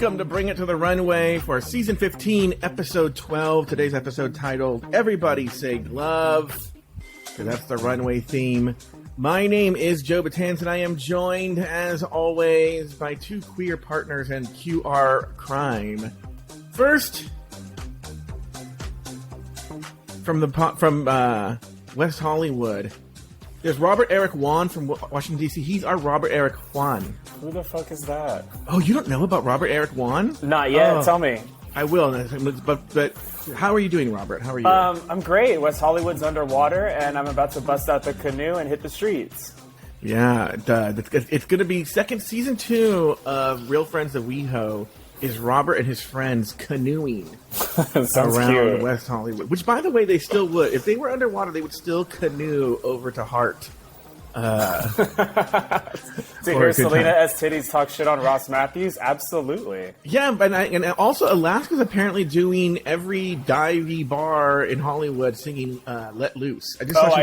Welcome to Bring It to the Runway for Season 15, Episode 12. Today's episode titled, Everybody Say Glove. So that's the Runway theme. My name is Joe Betance, and I am joined, as always, by two queer partners in QR crime. First, from West Hollywood, there's Robert Eric Juan from Washington, D.C. He's our Robert Eric Juan. Who the fuck is that? Oh, you don't know about Robert Eric Juan? Not yet. Tell me. I will. But how are you doing, Robert? How are you? I'm great. West Hollywood's underwater, and I'm about to bust out the canoe and hit the streets. Yeah, it's going to be season 2 of Real Friends of WeHo. Is Robert and his friends canoeing around cute. West Hollywood? Which, by the way, they still would. If they were underwater, they would still canoe over to Hart. To hear Selena S. Titties talk shit on Ross Matthews? Absolutely. Yeah, and also Alaska's apparently doing every divey bar in Hollywood singing "Let Loose." I just saw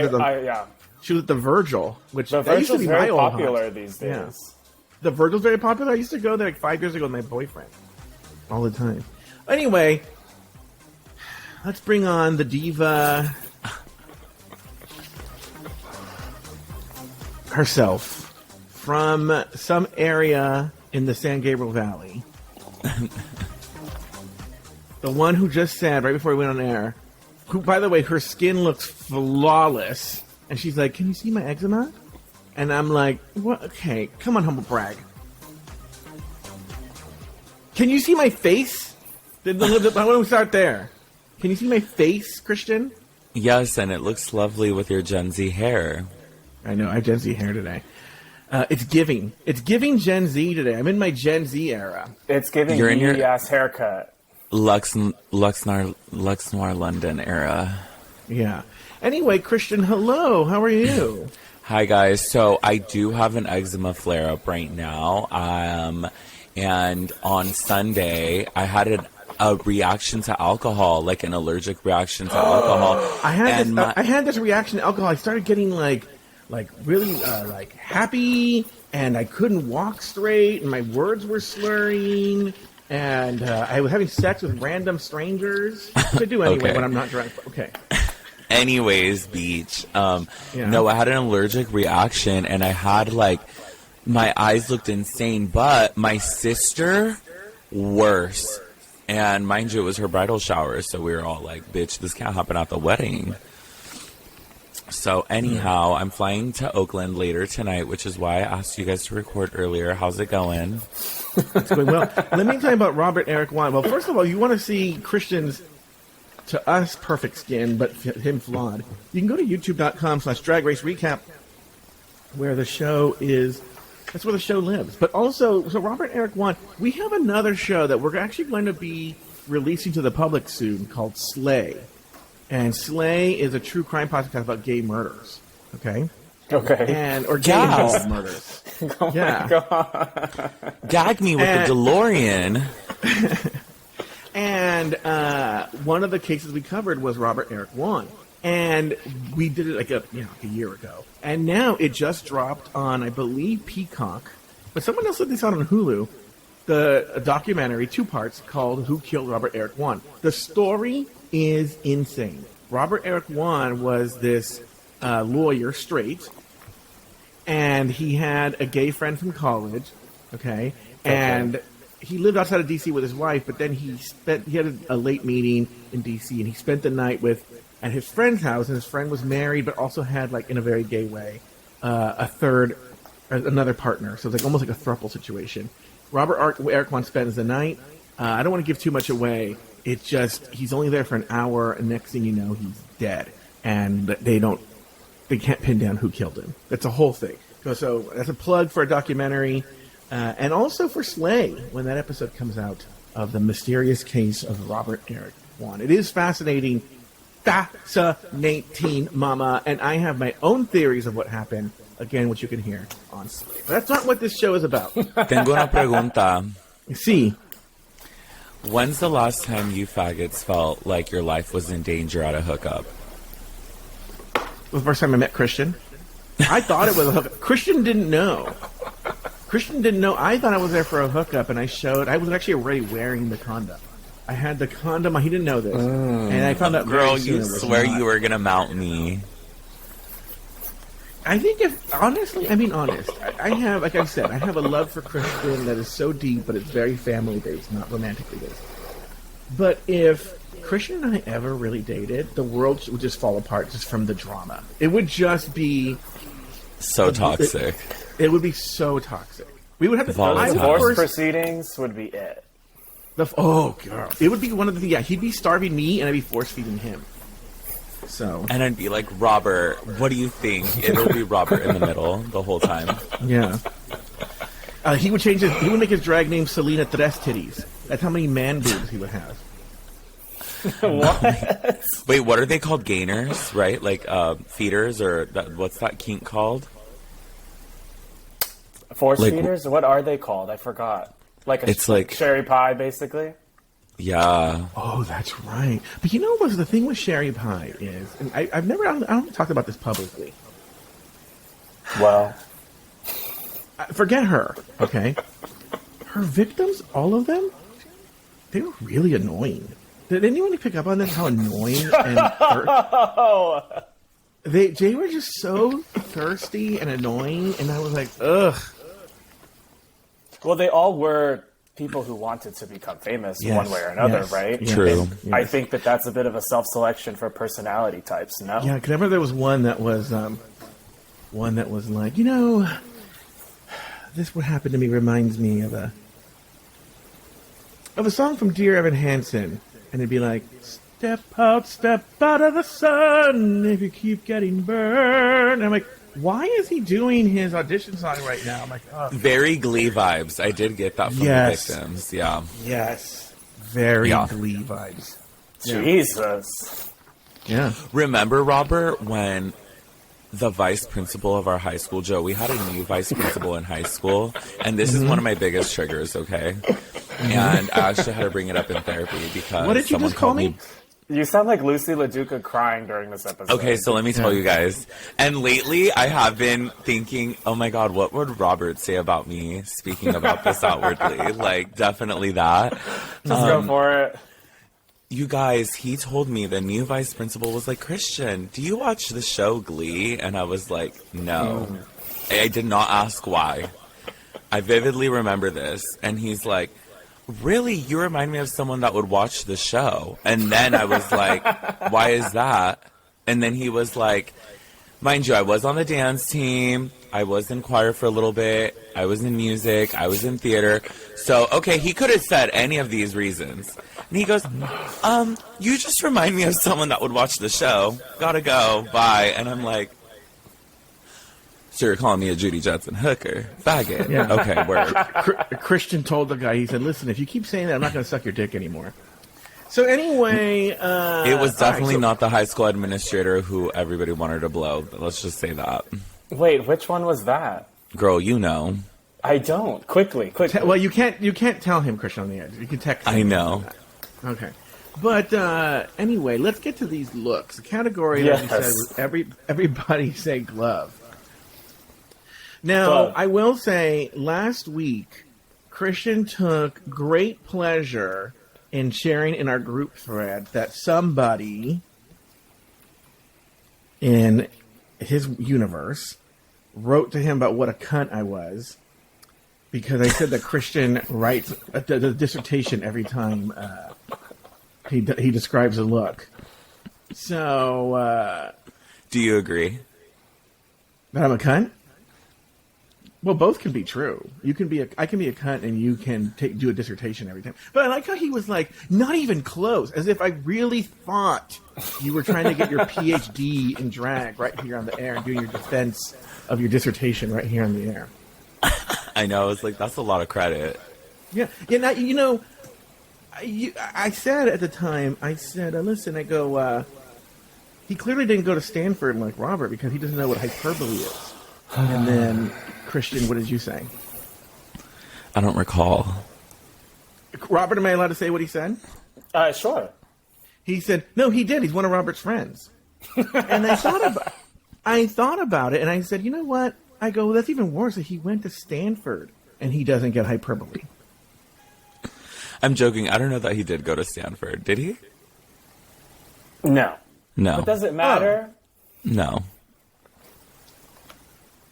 she was at the Virgil, which the that used to Virgil's be very my popular old these days. Yeah. The Virgil's very popular. I used to go there like 5 years ago with my boyfriend all the time. Anyway, let's bring on the diva herself from some area in the San Gabriel Valley. The one who just said right before we went on air, who, by the way, her skin looks flawless, and she's like, "Can you see my eczema?" And I'm like, "What? Okay, come on, humble brag. Can you see my face? Why don't we start there? Can you see my face, Christian?" Yes, and it looks lovely with your Gen Z hair. I know, I have Gen Z hair today. It's giving. It's giving Gen Z today. I'm in my Gen Z era. It's giving You're in your ass haircut. Lux Noir London era. Yeah. Anyway, Christian, hello. How are you? Hi, guys. So I do have an eczema flare-up right now. And on Sunday, I had a reaction to alcohol, like an allergic reaction to alcohol. I had this reaction to alcohol. I started getting like really happy, and I couldn't walk straight, and my words were slurring, and I was having sex with random strangers. Which I do anyway when I'm not drunk. Okay. Anyways, Beach. No, I had an allergic reaction, and I had my eyes looked insane, but my sister, worse. And mind you, it was her bridal shower, so we were all like, bitch, this can't happen at the wedding. So anyhow, I'm flying to Oakland later tonight, which is why I asked you guys to record earlier. How's it going? It's going well. Let me tell you about Robert Eric Juan. Well, first of all, you want to see Christian's, to us, perfect skin, but him flawed. You can go to youtube.com/Drag Race Recap, where the show is. That's where the show lives. But also, so Robert Eric Juan, we have another show that we're actually going to be releasing to the public soon called Slay. And Slay is a true crime podcast about gay murders. Okay? Okay. Or gay involved murders. Oh my God. Gag me with the DeLorean. And one of the cases we covered was Robert Eric Juan. And we did it like a year ago. And now it just dropped on, I believe, Peacock. But someone else said they saw it on Hulu. A documentary, 2 parts, called Who Killed Robert Eric Juan. The story is insane. Robert Eric Juan was this lawyer, straight. And he had a gay friend from college. Okay? And he lived outside of D.C. with his wife, but then he had a late meeting in D.C. and he spent the night at his friend's house, and his friend was married, but also had, in a very gay way, another partner. So it's almost like a throuple situation. Robert Eric Juan spends the night. I don't want to give too much away. It's just, he's only there for an hour, and next thing you know, he's dead. And they can't pin down who killed him. That's a whole thing. So that's a plug for a documentary, and also for Slay, when that episode comes out, of the mysterious case of Robert Eric Juan. It is fascinating. Fascinating, mama. And I have my own theories of what happened, again, which you can hear on Slay. But that's not what this show is about. Tengo una pregunta. See. When's the last time you faggots felt like your life was in danger at a hookup? The first time I met Christian. I thought it was a hookup. Christian didn't know. Christian didn't know. I thought I was there for a hookup, and I was actually already wearing the condom. I had the condom. He didn't know this, and I found out. Girl, you swear you were gonna mount me. I think honest. I have, like I said, I have a love for Christian that is so deep, but it's very family based, not romantically based. But if Christian and I ever really dated, the world would just fall apart just from the drama. It would just be so toxic. It would be so toxic. We would have to. Divorce proceedings would be it. Oh, girl, it would be one of the. Yeah, he'd be starving me, and I'd be force feeding him. So. And I'd be like, Robert, what do you think? It'll be Robert in the middle the whole time. Yeah. He would change he would make his drag name Selena Tres Titties. That's how many man boobs he would have. What? Wait, what are they called? Gainers, right? Like feeders, or what's that kink called? Force feeders? What are they called? I forgot. It's like cherry pie, basically. Yeah. Oh, that's right. But you know what's the thing with Sherry Pie is, and I don't talk about this publicly. Well, forget her, okay? Her victims, all of them, they were really annoying. Did anyone pick up on this? How annoying and they were just so thirsty and annoying, and I was like, ugh. Well, they all were people who wanted to become famous one way or another, right? Yes, true. Yes. I think that's a bit of a self-selection for personality types, no? Yeah, because I remember there was one that was like, you know, this what happened to me reminds me of a song from Dear Evan Hansen, and it'd be like, step out of the sun if you keep getting burned. And I'm like, why is he doing his audition song right now? I'm like, oh. Very Glee vibes. I did get that from the victims. Yeah. Yes. Very Glee vibes. Jesus. Yeah. Remember, Robert, when the vice principal of our high school, Joe, we had a new vice principal in high school, and this is one of my biggest triggers, okay? And I actually had to bring it up in therapy because what did you just call me? You sound like Lucy LaDuca crying during this episode. Okay, so let me tell you guys. And lately, I have been thinking, oh my God, what would Robert say about me speaking about this outwardly? Like, definitely that. Just go for it. You guys, he told me the new vice principal was like, Christian, do you watch the show Glee? And I was like, no. I did not ask why. I vividly remember this. And he's like, really? You remind me of someone that would watch the show. And then I was like, why is that? And then he was like, mind you, I was on the dance team. I was in choir for a little bit. I was in music. I was in theater. So, okay, he could have said any of these reasons. And he goes, you just remind me of someone that would watch the show. Gotta go. Bye. And I'm like, so you're calling me a Judy Jetson hooker? Faggot. Yeah. Okay, word. Christian told the guy, he said, listen, if you keep saying that, I'm not going to suck your dick anymore. So anyway... it was definitely not the high school administrator who everybody wanted to blow. Let's just say that. Wait, which one was that? Girl, you know. I don't. Quickly. Well, you can't tell him, Christian, on the edge. You can text him. I know. Okay. But anyway, let's get to these looks. The category that you said was everybody say glove. Now, I will say, last week, Christian took great pleasure in sharing in our group thread that somebody in his universe wrote to him about what a cunt I was because I said that Christian writes the dissertation every time he describes a look. So, do you agree? That I'm a cunt? Well, both can be true. I can be a cunt, and you can do a dissertation every time. But I like how he was like, not even close, as if I really thought you were trying to get your PhD in drag right here on the air and doing your defense of your dissertation right here on the air. I know. It's like, that's a lot of credit. Yeah. Now, you know, I said at the time, listen, I go, he clearly didn't go to Stanford like Robert because he doesn't know what hyperbole is. And then, Christian, what did you say? I don't recall. Robert, am I allowed to say what he said? Sure. He said, no, he did. He's one of Robert's friends. And I thought about it, and I said, you know what? I go, well, that's even worse. He went to Stanford. and he doesn't get hyperbole. I'm joking. I don't know that he did go to Stanford. Did he? No. No. But does it matter? No.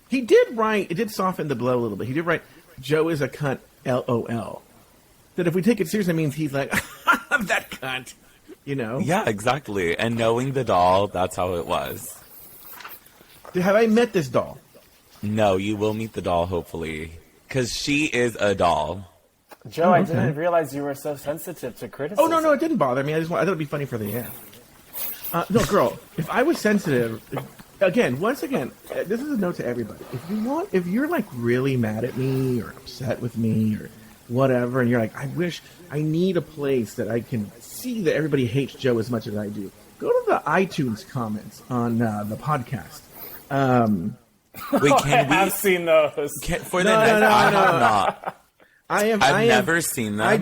He did write, it did soften the blow a little bit. He did write, Joe is a cunt, LOL. That if we take it seriously, means he's like, that cunt, you know? Yeah, exactly. And knowing the doll, that's how it was. Have I met this doll? No, you will meet the doll, hopefully. Because she is a doll. Joe, I didn't realize you were so sensitive to criticism. Oh, no, it didn't bother me. I thought it'd be funny for the end. No, girl, if I was sensitive, once again, this is a note to everybody. If you're like really mad at me or upset with me or whatever, and you're like, I need a place that I can see that everybody hates Joe as much as I do, go to the iTunes comments on the podcast. Wait, I have seen those. I have not. I've never seen them. I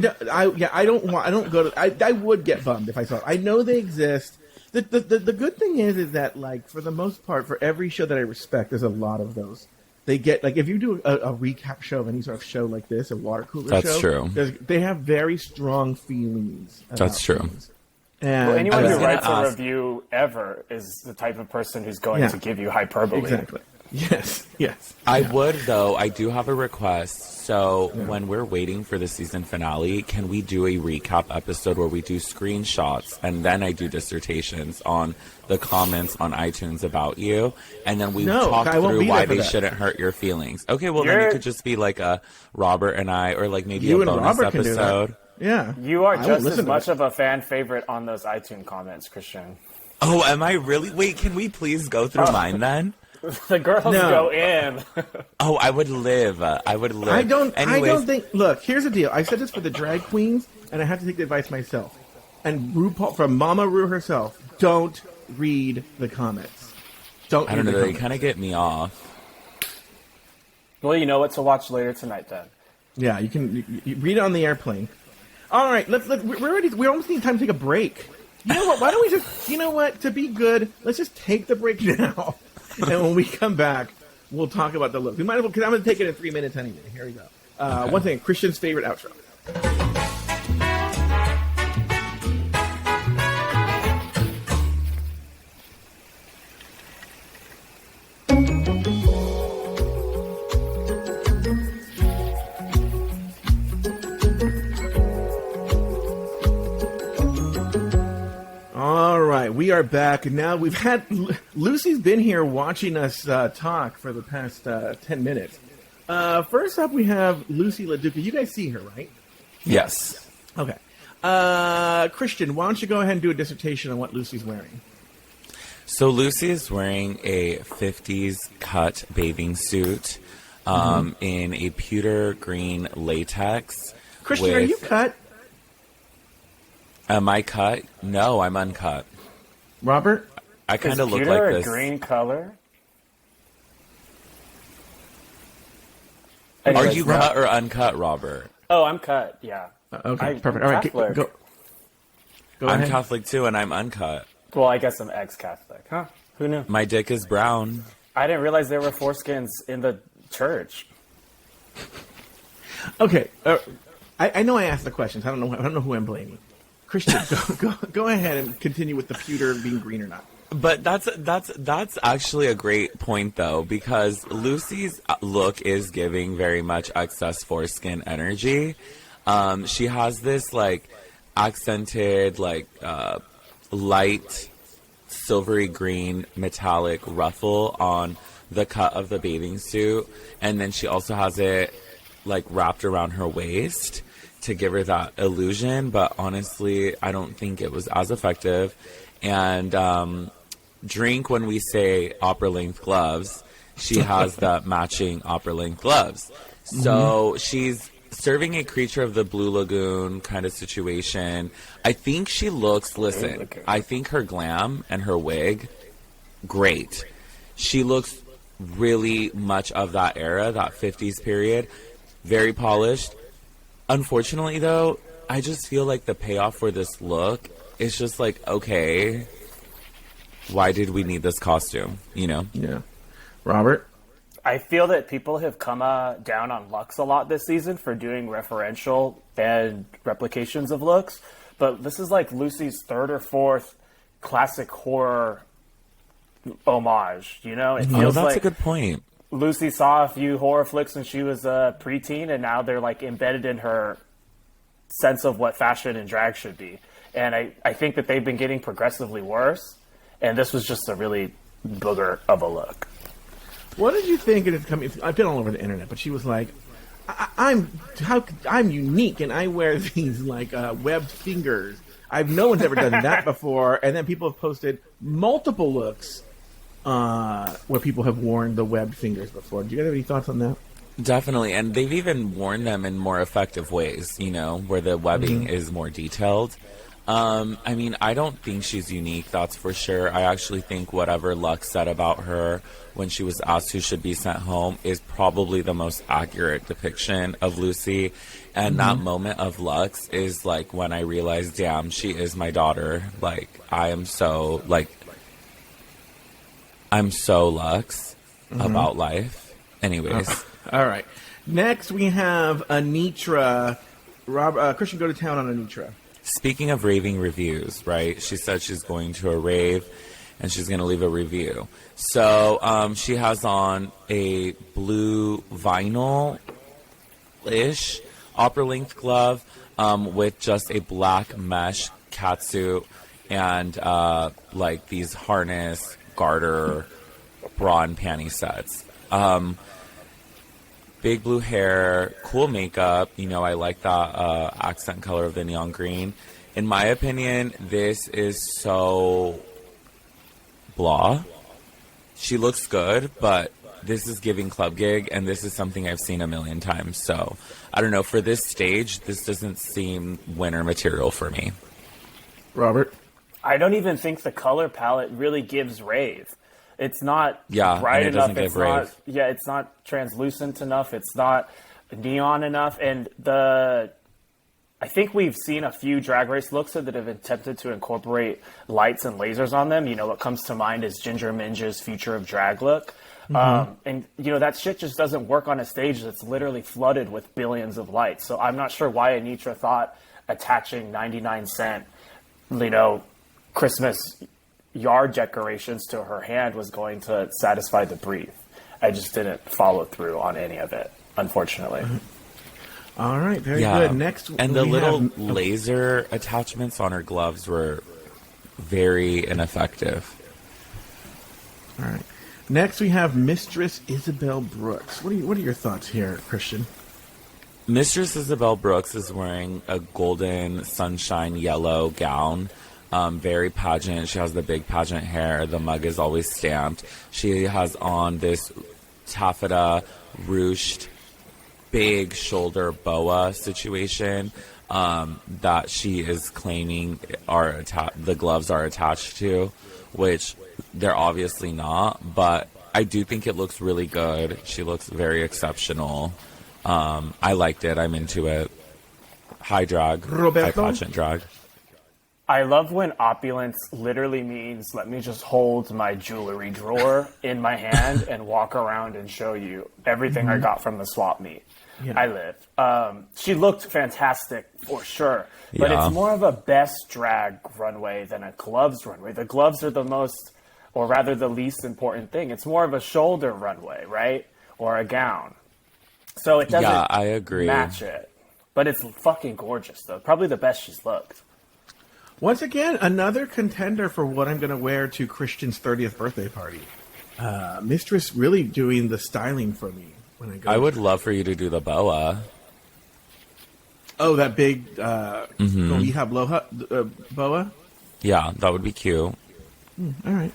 don't go to. I would get bummed if I saw it. I know they exist. The good thing is that, like, for the most part, for every show that I respect, there's a lot of those. They get, like, if you do a recap show of any sort of show like this, a water cooler show. That's true. They have very strong feelings. That's true. Things. And Well, anyone who writes a review ever is the type of person who's going to give you hyperbole. Exactly. Yes. I would, though. I do have a request. So when we're waiting for the season finale, can we do a recap episode where we do screenshots and then I do dissertations on the comments on iTunes about you, and then we talk through why they shouldn't hurt your feelings? Okay, well, then it could just be like a Robert and I, or like maybe a bonus episode. Yeah. You are just as much of a fan favorite on those iTunes comments, Christian. Oh, am I really? Wait, can we please go through mine then? The girls go in. Oh, I would live. I don't think. Look, here's the deal. I said this for the drag queens, and I have to take the advice myself. And RuPaul, from Mama Ru herself, don't read the comments. I don't know. They kind of get me off. Well, you know what to watch later tonight, then. Yeah, you read it on the airplane. All right, we're ready. We almost need time to take a break. You know what? Why don't we just? You know what? To be good, let's just take the break now. And when we come back, we'll talk about the look. We might as well, because I'm going to take it in 3 minutes anyway. Here we go. Okay. One thing, Christian's favorite outro. We are back now. We've had Lucy's been here watching us talk for the past 10 minutes. First up, we have Lucy LaDuca. You guys see her, right? Yes. Okay. Christian, why don't you go ahead and do a dissertation on what Lucy's wearing? So Lucy is wearing a 50s cut bathing suit in a pewter green latex. Christian, are you cut? Am I cut? No, I'm uncut. Robert? I kind of look like this. Is pewter a green color? Are you cut or uncut, Robert? Oh, I'm cut, yeah. Okay, perfect. All right, go I'm ahead. Catholic too, and I'm uncut. Well, I guess I'm ex-Catholic. Huh? Who knew? My dick is brown. I didn't realize there were foreskins in the church. Okay, I know I asked the questions. I don't know who I'm blaming. Christian, go ahead and continue with the pewter being green or not. But that's actually a great point, though, because Lucy's look is giving very much excess foreskin energy. She has this, like, accented, like, light silvery green metallic ruffle on the cut of the bathing suit. And then she also has it, like, wrapped around her waist to give her that illusion. But honestly, I don't think it was as effective. And drink when we say opera-length gloves, she has the matching opera-length gloves. So she's serving a creature of the Blue Lagoon kind of situation. I think she looks, I think her glam and her wig, great. She looks really much of that era, that 50s period. Very polished. Unfortunately, though, I just feel like the payoff for this look is just like, okay, why did we need this costume, you know? Yeah. Robert? I feel that people have come down on Lux a lot this season for doing referential and replications of looks, but this is like Lucy's third or fourth classic horror homage. You know, it feels that's like a good point. Lucy saw a few horror flicks when she was a preteen, and now they're like embedded in her sense of what fashion and drag should be. And I think that they've been getting progressively worse, and this was just a really booger of a look. What did you think? I've been all over the internet, but she was like, I'm unique, and I wear these like webbed fingers. No one's ever done that before. And then people have posted multiple looks where people have worn the webbed fingers before. Do you guys have any thoughts on that? Definitely, and they've even worn them in more effective ways, you know, where the webbing is more detailed. I mean, I don't think she's unique, that's for sure. I actually think whatever Lux said about her when she was asked who should be sent home is probably the most accurate depiction of Lucy. And that moment of Lux is like when I realized, damn, she is my daughter. Like, I'm so Lux about life. Anyways. All right. Next, we have Anitra. Christian, go to town on Anitra. Speaking of raving reviews, right? She said she's going to a rave and she's going to leave a review. So she has on a blue vinyl-ish opera-length glove with just a black mesh catsuit and like these harness, garter, bra and panty sets. Big blue hair, cool makeup. You know, I like that accent color of the neon green. In my opinion, this is so blah. She looks good, but this is giving club gig, and this is something I've seen a million times. So, I don't know. For this stage, this doesn't seem winner material for me. Robert? I don't even think the color palette really gives rave. It's not bright enough. It's not translucent enough. It's not neon enough. And I think we've seen a few Drag Race looks that have attempted to incorporate lights and lasers on them. You know, what comes to mind is Ginger Minj's Future of Drag look. And, you know, that shit just doesn't work on a stage that's literally flooded with billions of lights. So I'm not sure why Anitra thought attaching 99-cent, you know, Christmas yard decorations to her hand was going to satisfy the brief. I just didn't follow through on any of it, unfortunately. All right, very good. Next, and the little laser attachments on her gloves were very ineffective. All right. Next, we have Mistress Isabel Brooks. What are your thoughts here, Christian? Mistress Isabel Brooks is wearing a golden sunshine yellow gown. Very pageant. She has the big pageant hair. The mug is always stamped. She has on this taffeta ruched big shoulder boa situation that she is claiming the gloves are attached to, which they're obviously not, but I do think it looks really good. She looks very exceptional. I liked it. I'm into it. High drag. Roberto? High pageant drag. I love when opulence literally means let me just hold my jewelry drawer in my hand and walk around and show you everything I got from the swap meet. Yeah. I lived. She looked fantastic for sure, but it's more of a best drag runway than a gloves runway. The gloves are the most, or rather the least important thing. It's more of a shoulder runway, right? Or a gown. So it doesn't I agree. match it. But it's fucking gorgeous, though. Probably the best she's looked. Once again, another contender for what I'm going to wear to Christian's 30th birthday party. Mistress really doing the styling for me when I go. I would love for you to do the boa. Oh, that big boa? Yeah, that would be cute. All right.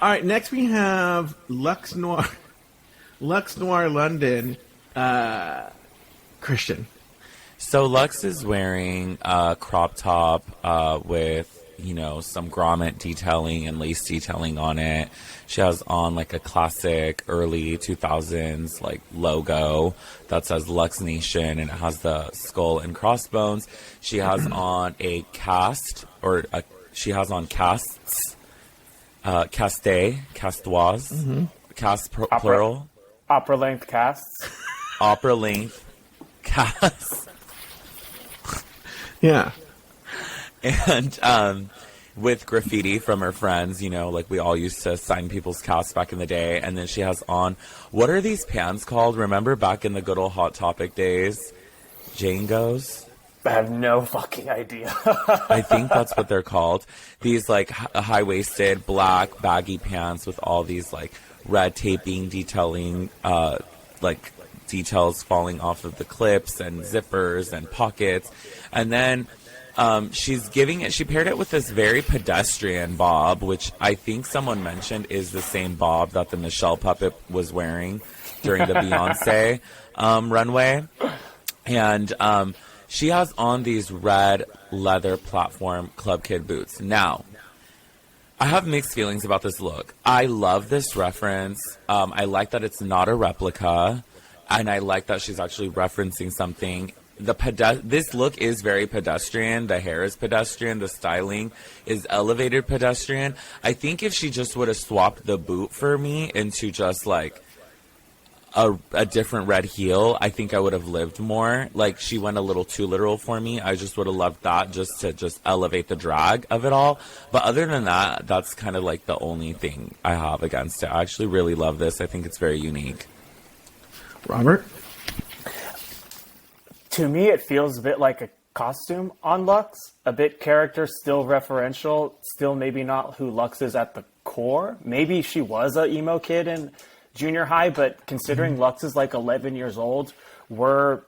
All right, next we have Lux Noir London. Christian. So Lux is wearing a crop top with, some grommet detailing and lace detailing on it. She has on like a classic early 2000s like logo that says Lux Nation, and it has the skull and crossbones. She has on a castoise, Cast plural? Opera length casts. Opera length casts. Yeah. And with graffiti from her friends, you know, like we all used to sign people's casts back in the day. And then she has on, what are these pants called? Remember back in the good old Hot Topic days? Jangos? I have no fucking idea. I think that's what they're called. These like high-waisted black baggy pants with all these like red taping detailing, like details falling off of the clips and zippers and pockets. And then she's giving it, she paired it with this very pedestrian bob, which I think someone mentioned is the same bob that the Michelle puppet was wearing during the Beyonce runway. And she has on these red leather platform Club Kid boots. Now, I have mixed feelings about this look. I love this reference. I like that it's not a replica. And I like that she's actually referencing something. This look is very pedestrian. The hair is pedestrian. The styling is elevated pedestrian. I think if she just would have swapped the boot for me into just like a different red heel, I think I would have lived more. Like, she went a little too literal for me. I just would have loved that just to just elevate the drag of it all. But other than that, that's kind of like the only thing I have against it. I actually really love this. I think it's very unique. Robert? To me, it feels a bit like a costume on Lux. A bit character, still referential, still maybe not who Lux is at the core. Maybe she was a emo kid in junior high, but considering Lux is like 11 years old, were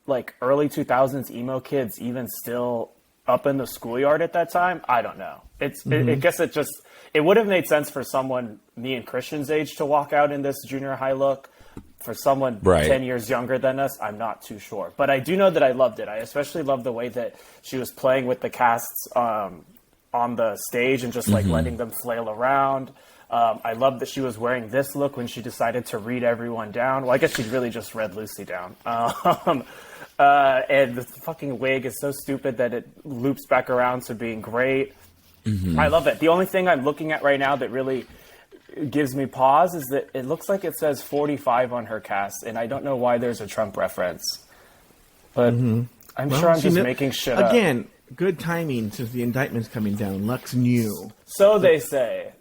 like early 2000s emo kids even still up in the schoolyard at that time? I don't know. I guess it would have made sense for someone me and Christian's age to walk out in this junior high look. For someone 10 years younger than us, I'm not too sure. But I do know that I loved it. I especially loved the way that she was playing with the casts on the stage and just like letting them flail around. I love that she was wearing this look when she decided to read everyone down. Well, I guess she really just read Lucy down. And the fucking wig is so stupid that it loops back around to being great. I love it. The only thing I'm looking at right now that really gives me pause is that it looks like it says 45 on her cast, and I don't know why there's a Trump reference. But I'm sure I'm just making shit up. Again, good timing since the indictment's coming down. Lux knew. So they say.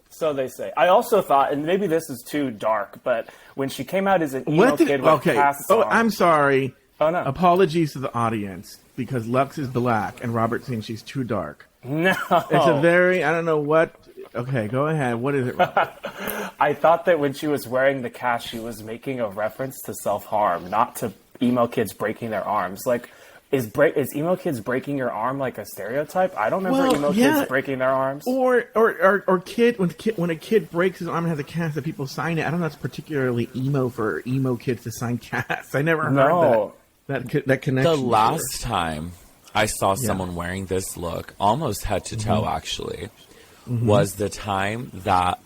I also thought, and maybe this is too dark, but when she came out as an emo kid with casts on... I'm sorry. Oh, no. Apologies to the audience, because Lux is black, and Robert thinks she's too dark. No. It's a very, I don't know what... Okay, go ahead. What is it, Robert? I thought that when she was wearing the cast, she was making a reference to self-harm, not to emo kids breaking their arms. Like, is emo kids breaking your arm like a stereotype? I don't remember emo kids breaking their arms. Or when a kid breaks his arm and has a cast that people sign it. I don't know if that's particularly emo for emo kids to sign casts. I never heard that connection. The last time I saw someone wearing this look, almost head to toe, actually, was the time that,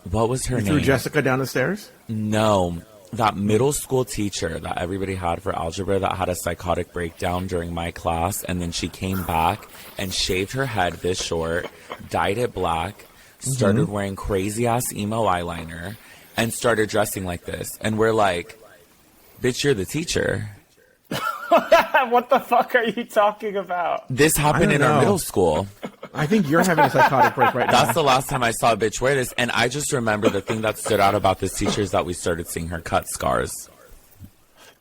what was her name? Threw Jessica down the stairs? No. That middle school teacher that everybody had for algebra that had a psychotic breakdown during my class, and then she came back and shaved her head this short, dyed it black, started wearing crazy-ass emo eyeliner, and started dressing like this. And we're like, bitch, you're the teacher. What the fuck are you talking about? This happened in our middle school. I think you're having a psychotic break right now. That's the last time I saw a bitch wear this, and I just remember the thing that stood out about this teacher is that we started seeing her cut scars.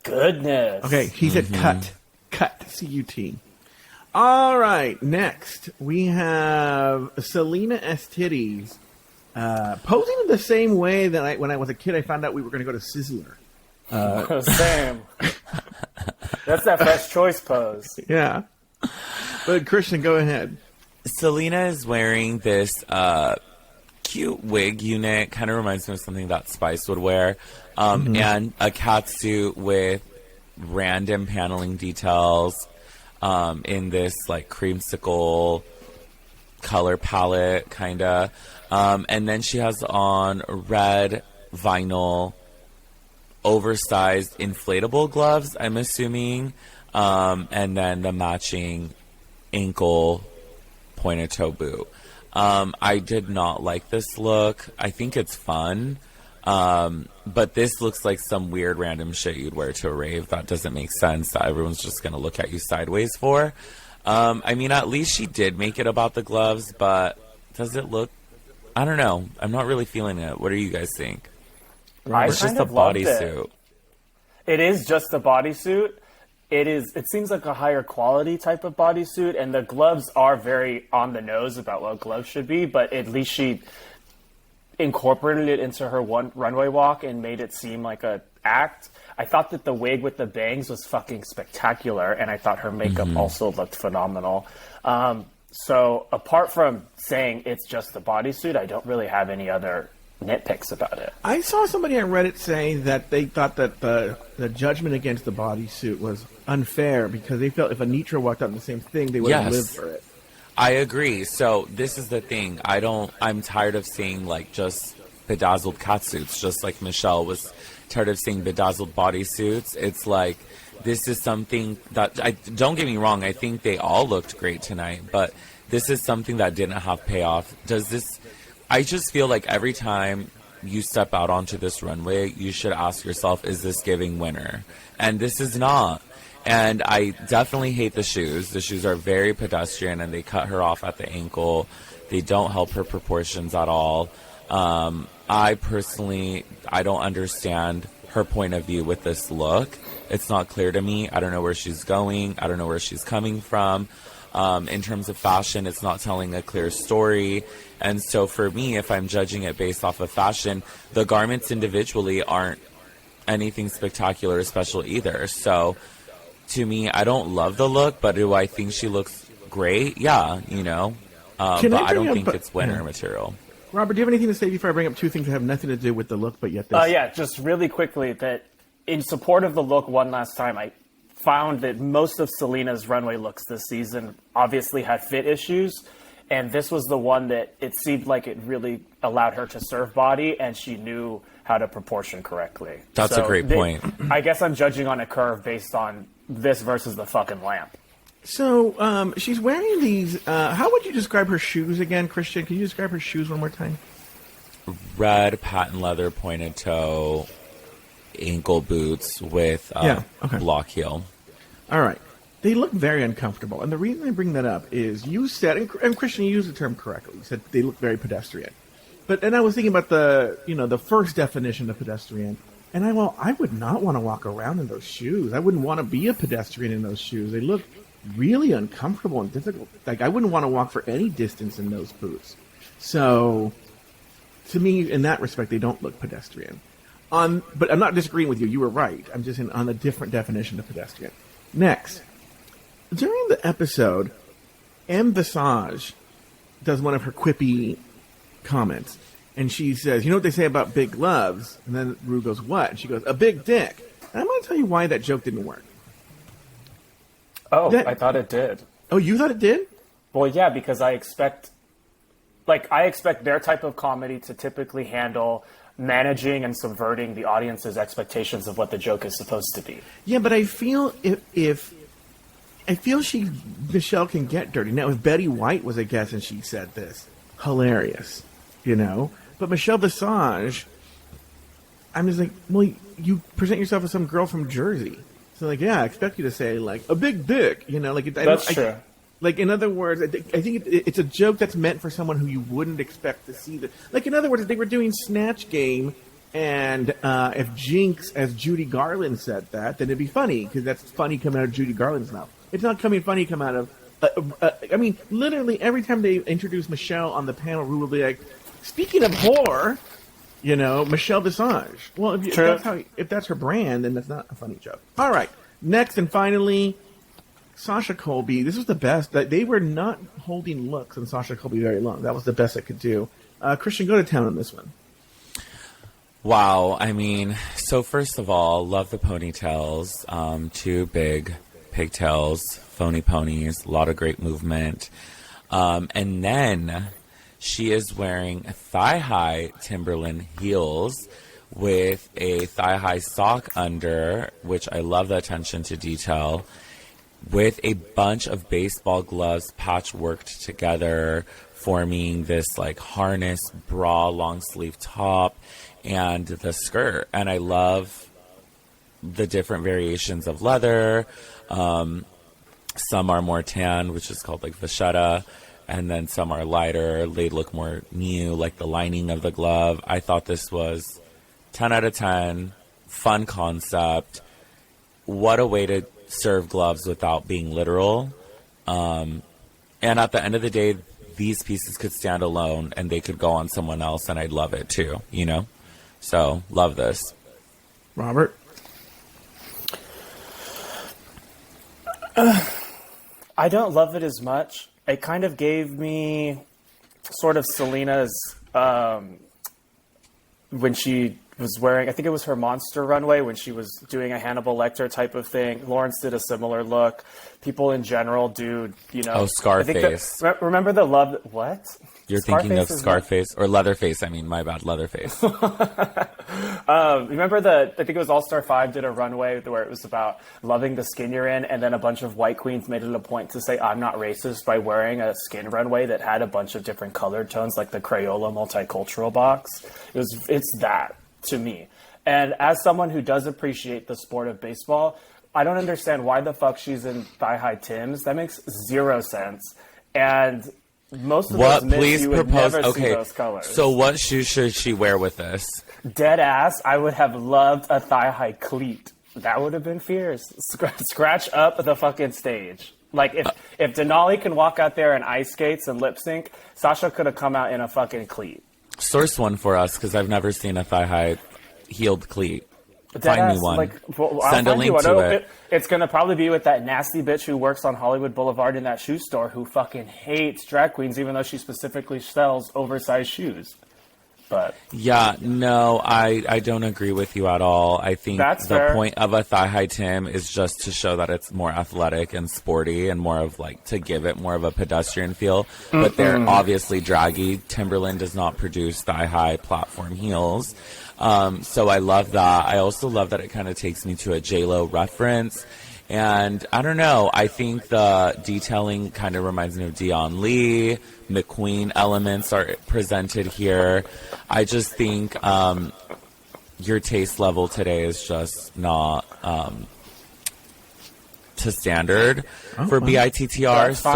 Goodness. Okay, he said cut, C-U-T. All right, next we have Selena S. Titties posing in the same way that when I was a kid I found out we were going to go to Sizzler. Same. That's that Fresh Choice pose. Yeah. But Christian, go ahead. Selena is wearing this cute wig unit. Kind of reminds me of something that Spice would wear. And a catsuit with random paneling details in this like creamsicle color palette, kind of. And then she has on red vinyl oversized inflatable gloves, I'm assuming. And then the matching ankle pointed toe boot. I did not like this look. I think it's fun. But this looks like some weird random shit you'd wear to a rave. That doesn't make sense, that everyone's just going to look at you sideways for. I mean, at least she did make it about the gloves, but does it look... I don't know. I'm not really feeling it. What do you guys think? It's just a bodysuit. It is just a bodysuit. It seems like a higher quality type of bodysuit, and the gloves are very on the nose about what gloves should be, but at least she incorporated it into her runway walk and made it seem like a act. I thought that the wig with the bangs was fucking spectacular, and I thought her makeup also looked phenomenal. So apart from saying it's just the bodysuit, I don't really have any other nitpicks about it. I saw somebody on Reddit say that they thought that the judgment against the bodysuit was unfair because they felt if Anitra walked out in the same thing, they would have lived for it. I agree. So this is the thing. I'm tired of seeing like just bedazzled catsuits, just like Michelle was tired of seeing bedazzled bodysuits. It's like, this is something that, don't get me wrong, I think they all looked great tonight, but this is something that didn't have payoff. I just feel like every time you step out onto this runway, you should ask yourself, is this giving winner? And this is not. And I definitely hate the shoes. The shoes are very pedestrian, and they cut her off at the ankle. They don't help her proportions at all. I don't understand her point of view with this look. It's not clear to me. I don't know where she's going. I don't know where she's coming from. In terms of fashion, it's not telling a clear story. And so for me, if I'm judging it based off of fashion, the garments individually aren't anything spectacular or special either. So to me, I don't love the look, but do I think she looks great? Yeah, but I don't think it's winner material. Robert, do you have anything to say before I bring up two things that have nothing to do with the look, but yet this? Yeah, just really quickly, that in support of the look one last time, I found that most of Selena's runway looks this season obviously had fit issues, and this was the one that it seemed like it really allowed her to serve body, and she knew how to proportion correctly. That's a great point. I guess I'm judging on a curve based on this versus the fucking lamp. So she's wearing these, how would you describe her shoes again, Christian? Can you describe her shoes one more time? Red patent leather pointed toe ankle boots with block heel. All right. They look very uncomfortable. And the reason I bring that up is you said, and Christian, you used the term correctly. You said they look very pedestrian. And I was thinking about the first definition of pedestrian. And I would not want to walk around in those shoes. I wouldn't want to be a pedestrian in those shoes. They look really uncomfortable and difficult. Like, I wouldn't want to walk for any distance in those boots. So, to me, in that respect, they don't look pedestrian. But I'm not disagreeing with you. You were right. I'm just on a different definition of pedestrian. Next, during the episode, M. Visage does one of her quippy comments. And she says, you know what they say about big gloves? And then Ru goes, what? And she goes, a big dick. And I'm going to tell you why that joke didn't work. Oh, I thought it did. Oh, you thought it did? Well, yeah, because I expect their type of comedy to typically handle managing and subverting the audience's expectations of what the joke is supposed to be. Yeah, but I feel Michelle can get dirty. Now, if Betty White was a guest and she said this, hilarious, But Michelle Visage, I'm just like, well, you present yourself as some girl from Jersey. So, I expect you to say, a big dick, That's true. In other words, I think it's a joke that's meant for someone who you wouldn't expect to see. In other words, if they were doing Snatch Game, and if Jinx, as Judy Garland, said that, then it'd be funny, because that's funny coming out of Judy Garland's mouth. It's not funny come out of... literally, every time they introduce Michelle on the panel, Ru will be like, speaking of whore... Michelle Visage. Well, if that's her brand, then that's not a funny joke. All right. Next and finally, Sasha Colby. This was the best. They were not holding looks on Sasha Colby very long. That was the best I could do. Christian, go to town on this one. Wow. So first of all, love the ponytails. 2 big pigtails, phony ponies, a lot of great movement. And then... she is wearing thigh-high Timberland heels with a thigh-high sock under, which I love the attention to detail, with a bunch of baseball gloves patchworked together forming this like harness bra, long sleeve top, and the skirt. And I love the different variations of leather. Some are more tan, which is called like vachetta, and then some are lighter. They look more new, like the lining of the glove. I thought this was 10 out of 10, fun concept. What a way to serve gloves without being literal. And at the end of the day, these pieces could stand alone and they could go on someone else, and I'd love it too, you know? So, love this. Robert? I don't love it as much. It kind of gave me sort of Selena's, when she was wearing, I think it was her Monster Runway, when she was doing a Hannibal Lecter type of thing. Lawrence did a similar look. People in general do, you know. Oh, Scarface. Remember the love, what? You're Scarface thinking of Scarface, or Leatherface. I mean, my bad, Leatherface. Remember I think it was All-Star 5 did a runway where it was about loving the skin you're in, and then a bunch of white queens made it a point to say, I'm not racist, by wearing a skin runway that had a bunch of different colored tones, like the Crayola multicultural box. It's that, to me. And as someone who does appreciate the sport of baseball, I don't understand why the fuck she's in thigh-high Tims. That makes zero sense. And most of those myths, you would never see those colors. So what shoes should she wear with this? Dead ass, I would have loved a thigh-high cleat. That would have been fierce. Scratch up the fucking stage. Like, if Denali can walk out there in ice skates and lip sync, Sasha could have come out in a fucking cleat. Source one for us, because I've never seen a thigh-high heeled cleat. Find me one. Send a link to it. It's going to probably be with that nasty bitch who works on Hollywood Boulevard in that shoe store who fucking hates drag queens, even though she specifically sells oversized shoes. But yeah, no, I don't agree with you at all. I think the point of a thigh-high Tim is just to show that it's more athletic and sporty and more of like to give it more of a pedestrian feel. But they're obviously draggy. Timberland does not produce thigh-high platform heels. So I love that. I also love that it kind of takes me to a J-Lo reference. And I don't know, I think the detailing kind of reminds me of Dion Lee. McQueen elements are presented here. I just think your taste level today is just not to standard for BITTR. So,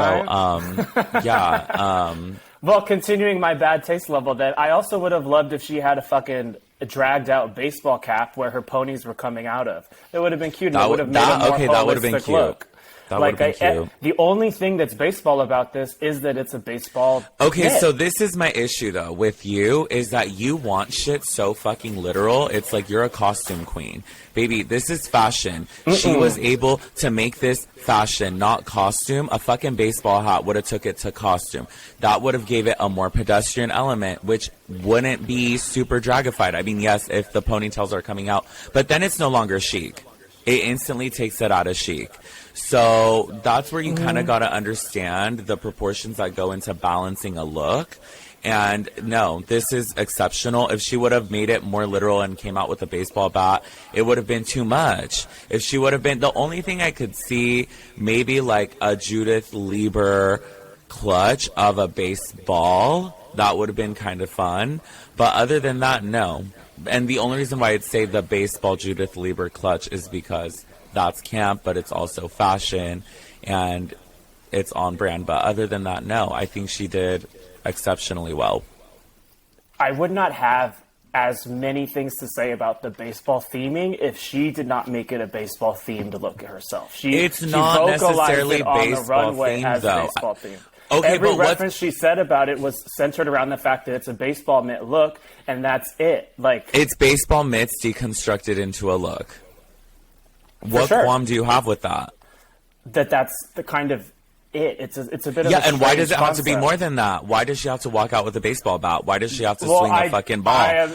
yeah. Well, continuing my bad taste level, then I also would have loved if she had a fucking dragged out baseball cap where her ponies were coming out of. It would have been cute. It would have made a more holistic look. That would have been cute. The only thing that's baseball about this is that it's a baseball. Okay, so this is my issue though with you, is that you want shit so fucking literal. It's like you're a costume queen. Baby, this is fashion. She was able to make this fashion, not costume. A fucking baseball hat would have took it to costume. That would have gave it a more pedestrian element, which wouldn't be super dragified. I mean, yes, if the ponytails are coming out, but then it's no longer chic. It instantly takes it out of chic. So that's where you kind of got to understand the proportions that go into balancing a look. And no, this is exceptional. If she would have made it more literal and came out with a baseball bat, it would have been too much. If she would have been, the only thing I could see, maybe like a Judith Lieber clutch of a baseball, that would have been kind of fun. But other than that, no. And the only reason why I'd say the baseball Judith Lieber clutch is because that's camp, but it's also fashion and it's on brand. But other than that, no, I think she did exceptionally well. I would not have as many things to say about the baseball theming if she did not make it a baseball themed look herself. It's not necessarily baseball themed, though. Baseball themed. Okay, every but reference she said about it was centered around the fact that it's a baseball mitt look, and that's it. Like, it's baseball mitts deconstructed into a look. What qualm do you have with that? That's the kind of it. It's a bit of a and why does it have to be more than that? Why does she have to walk out with a baseball bat? Why does she have to swing a fucking ball? I am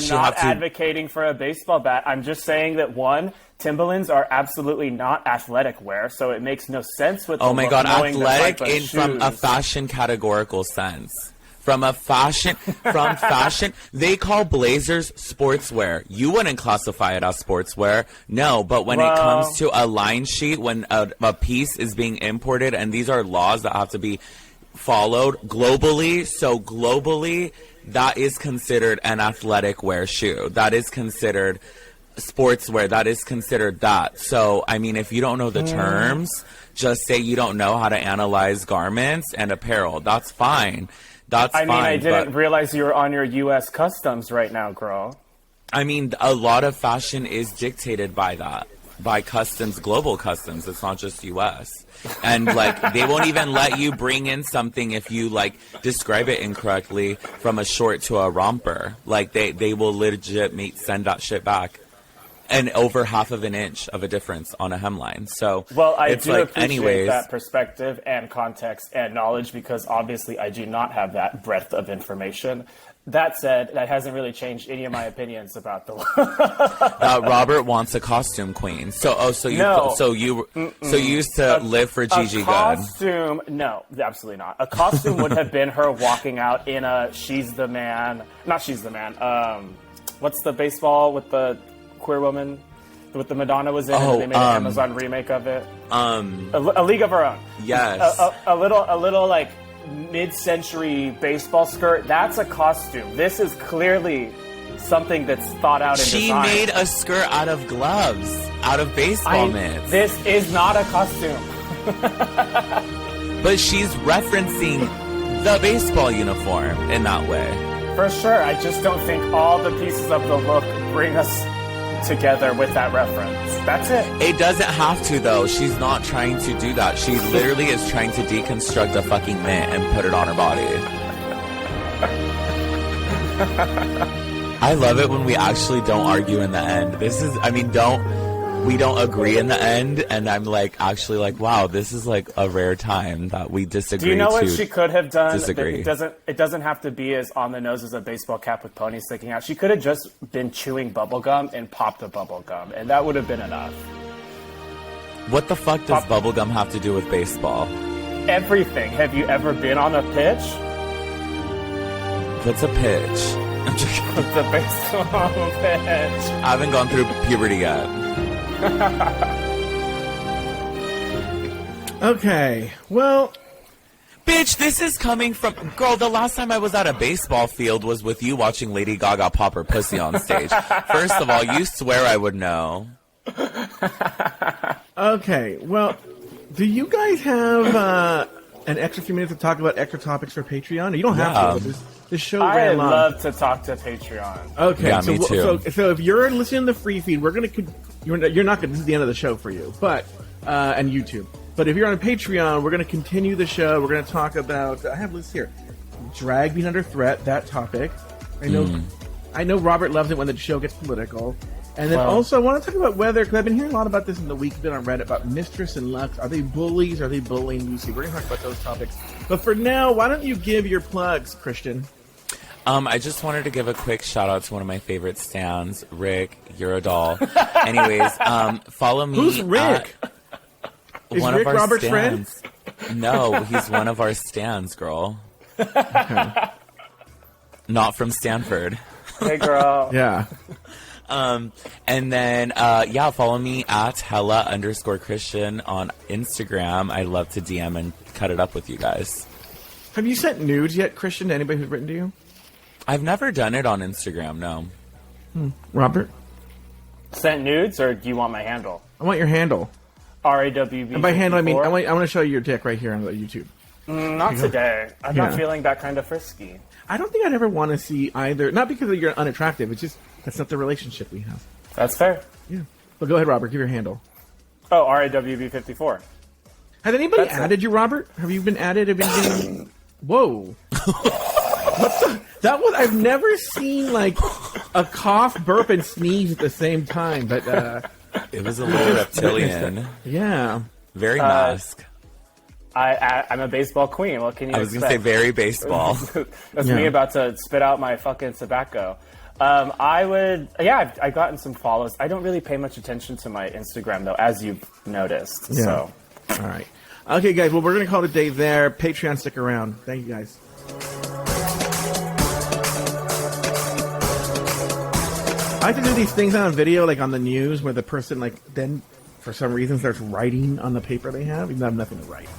not advocating for a baseball bat. I'm just saying that one, Timberlands are absolutely not athletic wear, so it makes no sense with. Oh my god, athletic from a fashion categorical sense. From fashion, they call blazers sportswear. You wouldn't classify it as sportswear, no. But when it comes to a line sheet, when a piece is being imported, and these are laws that have to be followed globally. So globally, that is considered an athletic wear shoe. That is considered sportswear. That is considered that. So, I mean, if you don't know the terms, just say you don't know how to analyze garments and apparel. That's fine. I mean, I didn't realize you were on your U.S. customs right now, girl. I mean, a lot of fashion is dictated by that. By customs, global customs. It's not just U.S. And, like, they won't even let you bring in something if you, like, describe it incorrectly from a short to a romper. Like, they will legit send that shit back. And over half of an inch of a difference on a hemline. So, well, I do appreciate that perspective and context and knowledge because obviously I do not have that breadth of information. That said, that hasn't really changed any of my opinions about the Robert wants a costume queen. You used to live for Gigi Goode. No, absolutely not. A costume would have been her walking out in a She's the Man. Not She's the Man. What's the baseball with the queer woman with the Madonna was in it, and they made an Amazon remake of it. A League of Her Own. Yes. A little like mid-century baseball skirt. That's a costume. This is clearly something that's thought out in design. She made a skirt out of gloves, out of baseball mitts. This is not a costume. But she's referencing the baseball uniform in that way. For sure. I just don't think all the pieces of the look bring us together with that reference. That's it. It doesn't have to, though. She's not trying to do that. She literally is trying to deconstruct a fucking mitt and put it on her body. I love it when we actually don't argue in the end. We don't agree in the end, and I'm actually wow, this is a rare time that we disagree. Do you know what she could have done? Disagree. It doesn't have to be as on the nose as a baseball cap with ponies sticking out. She could have just been chewing bubble gum and popped the bubble gum, and that would have been enough. What the fuck does bubble gum have to do with baseball? Everything. Have you ever been on a pitch? What's a pitch? I'm just What's a baseball pitch? I haven't gone through puberty yet. Okay, well... Bitch, this is coming from... Girl, the last time I was at a baseball field was with you watching Lady Gaga pop her pussy on stage. First of all, you swear I would know. Okay, well, do you guys have an extra few minutes to talk about extra topics for Patreon? You don't have to. This show ran long. I love to talk to Patreon. Okay, yeah, me too. So if you're listening to the free feed, we're gonna you're not gonna. This is the end of the show for you, but and YouTube. But if you're on Patreon, we're gonna continue the show. We're gonna talk about. I have lists here. Drag being under threat. That topic. I know Robert loves it when the show gets political. And then also, I want to talk about whether, because I've been hearing a lot about this in the week, been on Reddit, about Mistress and Lux. Are they bullies? Are they bullying Lucy? We're going to talk about those topics. But for now, why don't you give your plugs, Christian? I just wanted to give a quick shout out to one of my favorite stans, Rick. You're a doll. Anyways, follow me. Who's Rick? Is one Rick of our Robert's stans. friend? No, he's one of our stans, girl. Okay. Not from Stanford. Hey, girl. Yeah. And then, follow me at Hella_Christian on Instagram. I love to DM and cut it up with you guys. Have you sent nudes yet, Christian, to anybody who's written to you? I've never done it on Instagram, no. Robert? Sent nudes, or do you want my handle? I want your handle. RAWB. And by handle, I mean, I want to show you your dick right here on the YouTube. Not today. I'm not feeling that kind of frisky. I don't think I'd ever want to see either. Not because you're unattractive. It's just that's not the relationship we have. That's fair. Yeah. But go ahead, Robert. Give your handle. Oh, RAWB54. Has anybody added you, Robert? Have you been added? Whoa. What's the... That was... I've never seen, a cough, burp, and sneeze at the same time, but... It was a little reptilian. Yeah. Very mask. I'm a baseball queen. What can you expect? I was going to say very baseball. That's me about to spit out my fucking tobacco. I've gotten some follows. I don't really pay much attention to my Instagram, though, as you've noticed. Yeah. So. All right. Okay, guys. Well, we're going to call it a day there. Patreon, stick around. Thank you, guys. I like to do these things on video, like on the news, where the person, then, for some reason, starts writing on the paper they have, even though I have nothing to write.